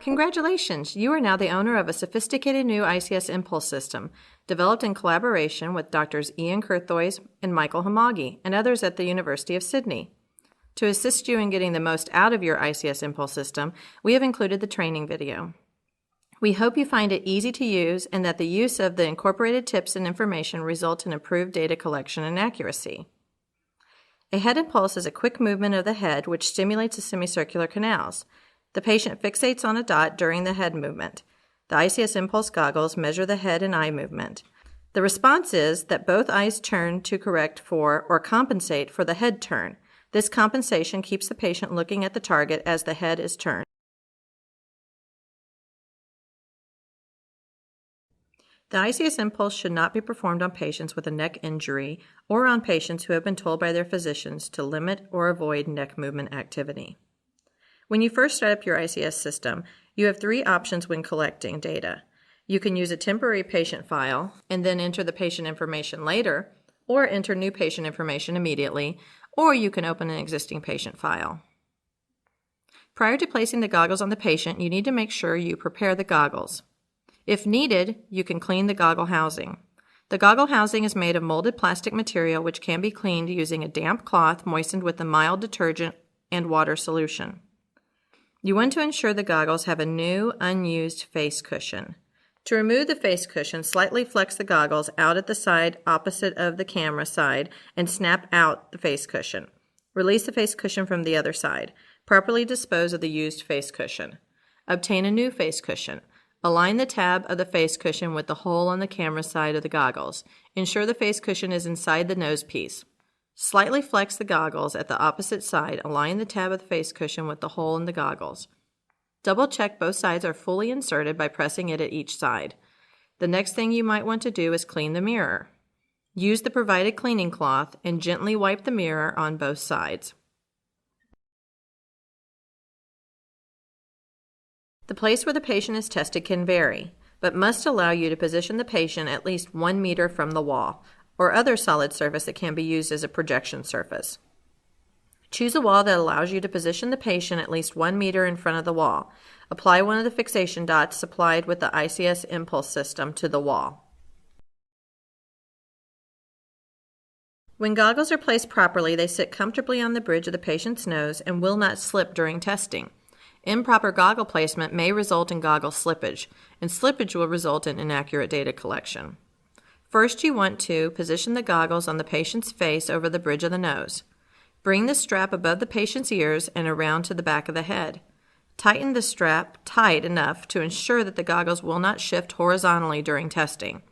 Congratulations! You are now the owner of a sophisticated new ICS impulse system, developed in collaboration with Drs. Ian Kurthoys and Michael Hamagi and others at the University of Sydney. To assist you in getting the most out of your ICS impulse system, we have included the training video. We hope you find it easy to use and that the use of the incorporated tips and information result in improved data collection and accuracy. A head impulse is a quick movement of the head which stimulates the semicircular canals. The patient fixates on a dot during the head movement. The ICS impulse goggles measure the head and eye movement. The response is that both eyes turn to correct for or compensate for the head turn. This compensation keeps the patient looking at the target as the head is turned. The ICS impulse should not be performed on patients with a neck injury or on patients who have been told by their physicians to limit or avoid neck movement activity. When you first start up your ICS system, you have three options when collecting data. You can use a temporary patient file and then enter the patient information later, or enter new patient information immediately, or you can open an existing patient file. Prior to placing the goggles on the patient, you need to make sure you prepare the goggles. If needed, you can clean the goggle housing. The goggle housing is made of molded plastic material which can be cleaned using a damp cloth moistened with a mild detergent and water solution. You want to ensure the goggles have a new, unused face cushion. To remove the face cushion, slightly flex the goggles out at the side opposite of the camera side and snap out the face cushion. Release the face cushion from the other side. Properly dispose of the used face cushion. Obtain a new face cushion. Align the tab of the face cushion with the hole on the camera side of the goggles. Ensure the face cushion is inside the nose piece. Slightly flex the goggles at the opposite side. Align the tab of the face cushion with the hole in the goggles. Double check both sides are fully inserted by pressing it at each side. The next thing you might want to do is clean the mirror. Use the provided cleaning cloth and gently wipe the mirror on both sides. The place where the patient is tested can vary, but must allow you to position the patient at least 1 meter from the wall, or other solid surface that can be used as a projection surface. Choose a wall that allows you to position the patient at least 1 meter in front of the wall. Apply one of the fixation dots supplied with the ICS impulse system to the wall. When goggles are placed properly, they sit comfortably on the bridge of the patient's nose and will not slip during testing. Improper goggle placement may result in goggle slippage, and slippage will result in inaccurate data collection. First, you want to position the goggles on the patient's face over the bridge of the nose. Bring the strap above the patient's ears and around to the back of the head. Tighten the strap tight enough to ensure that the goggles will not shift horizontally during testing.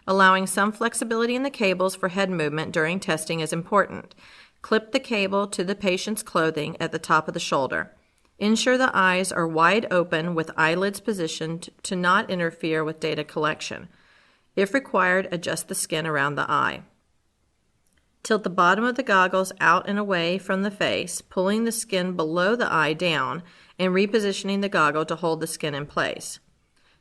Allowing some flexibility in the cables for head movement during testing is important. Clip the cable to the patient's clothing at the top of the shoulder. Ensure the eyes are wide open with eyelids positioned to not interfere with data collection. If required, adjust the skin around the eye. Tilt the bottom of the goggles out and away from the face, pulling the skin below the eye down and repositioning the goggle to hold the skin in place.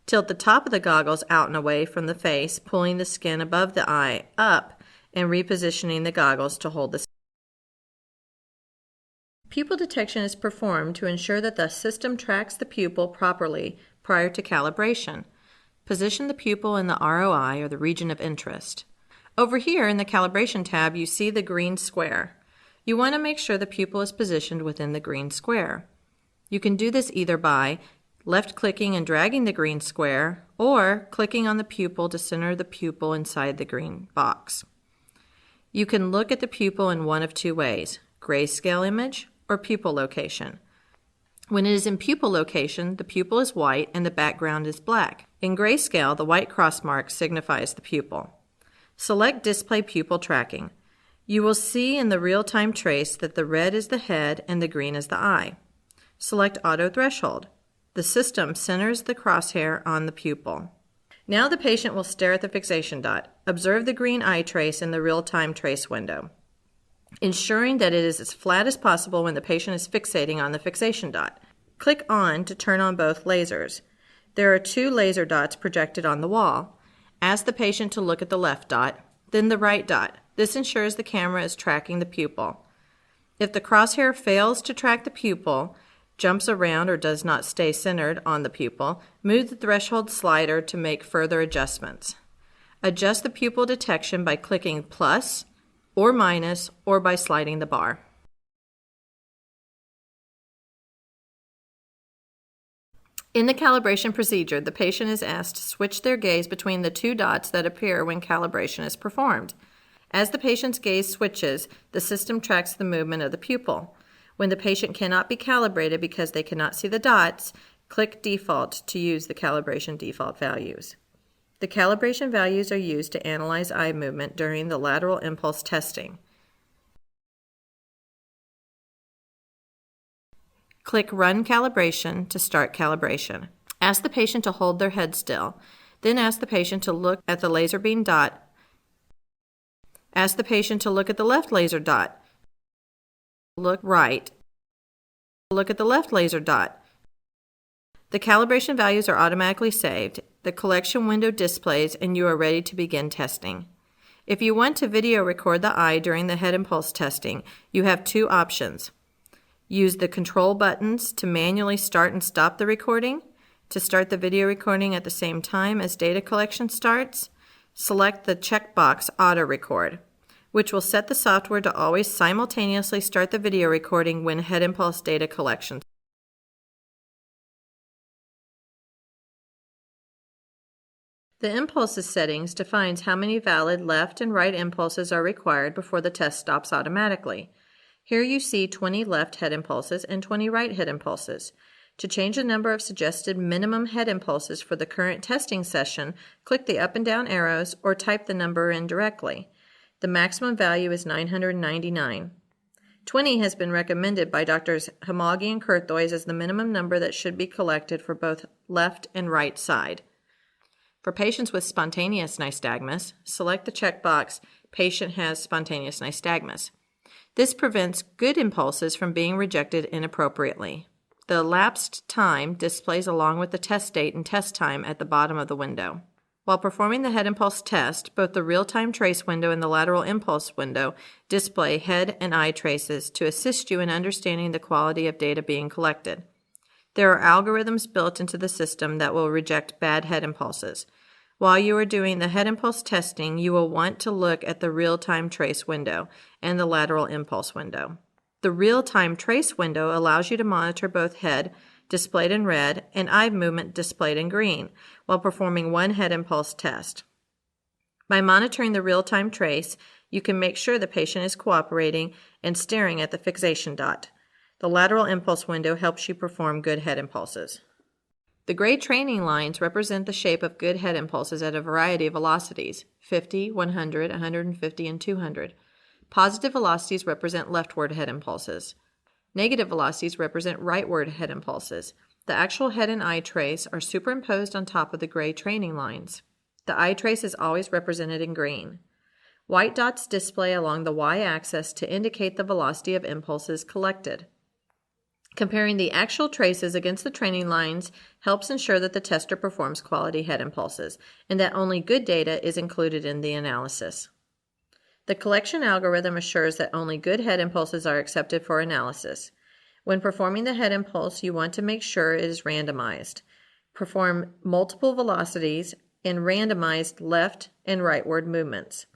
Tilt the top of the goggles out and away from the face, pulling the skin above the eye up and repositioning the goggles to hold the skin. Pupil detection is performed to ensure that the system tracks the pupil properly prior to calibration. Position the pupil in the ROI, or the region of interest. Over here in the Calibration tab, you see the green square. You want to make sure the pupil is positioned within the green square. You can do this either by left-clicking and dragging the green square, or clicking on the pupil to center the pupil inside the green box. You can look at the pupil in one of two ways: grayscale image or pupil location. When it is in pupil location, the pupil is white and the background is black. In grayscale, the white cross mark signifies the pupil. Select Display Pupil Tracking. You will see in the real-time trace that the red is the head and the green is the eye. Select Auto Threshold. The system centers the crosshair on the pupil. Now the patient will stare at the fixation dot. Observe the green eye trace in the real-time trace window, ensuring that it is as flat as possible when the patient is fixating on the fixation dot. Click On to turn on both lasers. There are two laser dots projected on the wall. Ask the patient to look at the left dot, then the right dot. This ensures the camera is tracking the pupil. If the crosshair fails to track the pupil, jumps around or does not stay centered on the pupil, move the threshold slider to make further adjustments. Adjust the pupil detection by clicking plus or minus or by sliding the bar. In the calibration procedure, the patient is asked to switch their gaze between the two dots that appear when calibration is performed. As the patient's gaze switches, the system tracks the movement of the pupil. When the patient cannot be calibrated because they cannot see the dots, click Default to use the calibration default values. The calibration values are used to analyze eye movement during the lateral impulse testing. Click Run Calibration to start calibration. Ask the patient to hold their head still. Then ask the patient to look at the laser beam dot. Ask the patient to look at the left laser dot. Look right. Look at the left laser dot. The calibration values are automatically saved. The collection window displays and you are ready to begin testing. If you want to video record the eye during the head impulse testing, you have two options. Use the control buttons to manually start and stop the recording. To start the video recording at the same time as data collection starts, select the checkbox Auto Record, which will set the software to always simultaneously start the video recording when head impulse data collection. The Impulses settings defines how many valid left and right impulses are required before the test stops automatically. Here you see 20 left head impulses and 20 right head impulses. To change the number of suggested minimum head impulses for the current testing session, click the up and down arrows or type the number in directly. The maximum value is 999. 20 has been recommended by Drs. Hamagi and Kurthoys as the minimum number that should be collected for both left and right side. For patients with spontaneous nystagmus, select the checkbox Patient has spontaneous nystagmus. This prevents good impulses from being rejected inappropriately. The elapsed time displays along with the test date and test time at the bottom of the window. While performing the head impulse test, both the real-time trace window and the lateral impulse window display head and eye traces to assist you in understanding the quality of data being collected. There are algorithms built into the system that will reject bad head impulses. While you are doing the head impulse testing, you will want to look at the real-time trace window and the lateral impulse window. The real-time trace window allows you to monitor both head, displayed in red, and eye movement displayed in green, while performing one head impulse test. By monitoring the real-time trace, you can make sure the patient is cooperating and staring at the fixation dot. The lateral impulse window helps you perform good head impulses. The gray training lines represent the shape of good head impulses at a variety of velocities, 50, 100, 150, and 200. Positive velocities represent leftward head impulses. Negative velocities represent rightward head impulses. The actual head and eye trace are superimposed on top of the gray training lines. The eye trace is always represented in green. White dots display along the y-axis to indicate the velocity of impulses collected. Comparing the actual traces against the training lines helps ensure that the tester performs quality head impulses and that only good data is included in the analysis. The collection algorithm assures that only good head impulses are accepted for analysis. When performing the head impulse, you want to make sure it is randomized. Perform multiple velocities and randomized left and rightward movements.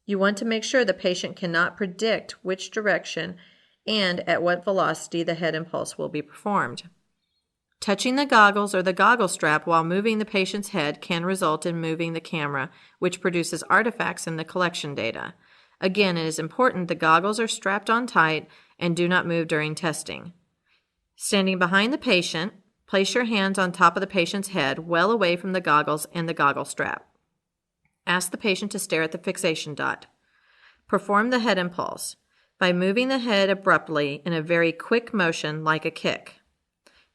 You want to make sure the patient cannot predict which direction and at what velocity the head impulse will be performed. Touching the goggles or the goggle strap while moving the patient's head can result in moving the camera, which produces artifacts in the collection data. Again, it is important the goggles are strapped on tight and do not move during testing. Standing behind the patient, place your hands on top of the patient's head well away from the goggles and the goggle strap. Ask the patient to stare at the fixation dot. Perform the head impulse by moving the head abruptly in a very quick motion like a kick.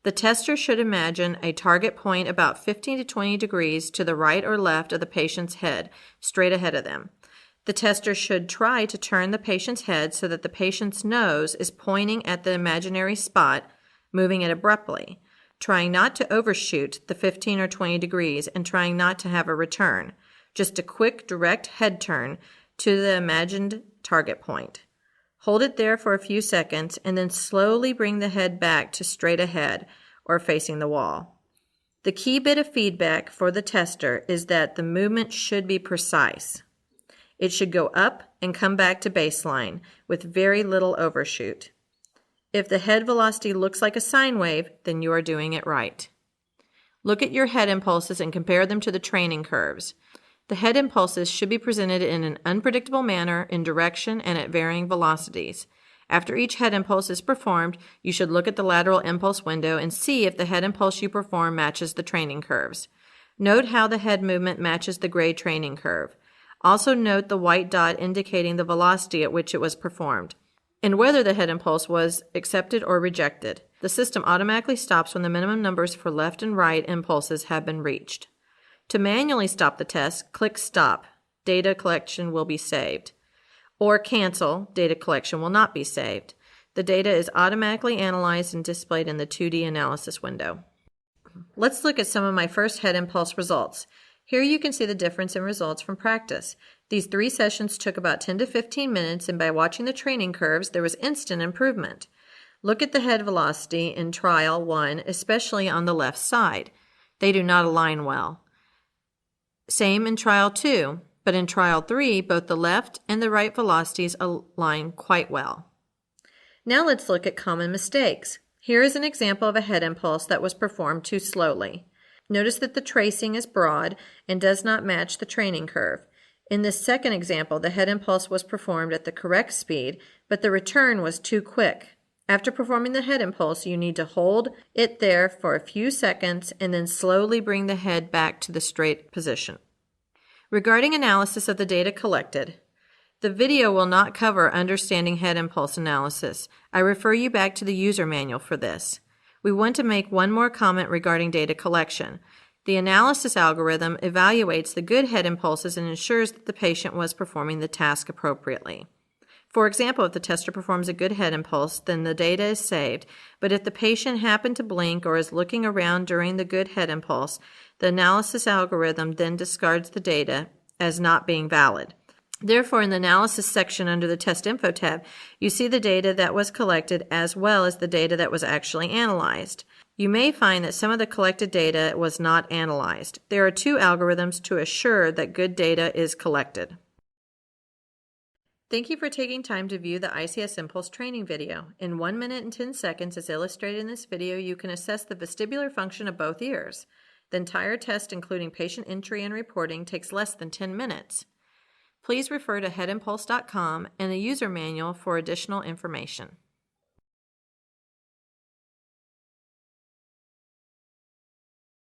The tester should imagine a target point about 15 to 20 degrees to the right or left of the patient's head, straight ahead of them. The tester should try to turn the patient's head so that the patient's nose is pointing at the imaginary spot, moving it abruptly, trying not to overshoot the 15 or 20 degrees and trying not to have a return, just a quick direct head turn to the imagined target point. Hold it there for a few seconds and then slowly bring the head back to straight ahead or facing the wall. The key bit of feedback for the tester is that the movement should be precise. It should go up and come back to baseline with very little overshoot. If the head velocity looks like a sine wave, then you are doing it right. Look at your head impulses and compare them to the training curves. The head impulses should be presented in an unpredictable manner, in direction, and at varying velocities. After each head impulse is performed, you should look at the lateral impulse window and see if the head impulse you perform matches the training curves. Note how the head movement matches the gray training curve. Also note the white dot indicating the velocity at which it was performed, and whether the head impulse was accepted or rejected. The system automatically stops when the minimum numbers for left and right impulses have been reached. To manually stop the test, click Stop. Data collection will be saved. Or Cancel. Data collection will not be saved. The data is automatically analyzed and displayed in the 2D analysis window. Let's look at some of my first head impulse results. Here you can see the difference in results from practice. These 3 sessions took about 10 to 15 minutes, and by watching the training curves, there was instant improvement. Look at the head velocity in Trial 1, especially on the left side. They do not align well. Same in Trial 2, but in Trial 3, both the left and the right velocities align quite well. Now let's look at common mistakes. Here is an example of a head impulse that was performed too slowly. Notice that the tracing is broad and does not match the training curve. In this second example, the head impulse was performed at the correct speed, but the return was too quick. After performing the head impulse, you need to hold it there for a few seconds and then slowly bring the head back to the straight position. Regarding analysis of the data collected, the video will not cover understanding head impulse analysis. I refer you back to the user manual for this. We want to make one more comment regarding data collection. The analysis algorithm evaluates the good head impulses and ensures that the patient was performing the task appropriately. For example, if the tester performs a good head impulse, then the data is saved, but if the patient happened to blink or is looking around during the good head impulse, the analysis algorithm then discards the data as not being valid. Therefore, in the analysis section under the Test Info tab, you see the data that was collected as well as the data that was actually analyzed. You may find that some of the collected data was not analyzed. There are 2 algorithms to assure that good data is collected. Thank you for taking time to view the ICS Impulse training video. In 1 minute and 10 seconds, as illustrated in this video, you can assess the vestibular function of both ears. The entire test, including patient entry and reporting, takes less than 10 minutes. Please refer to headimpulse.com and the user manual for additional information.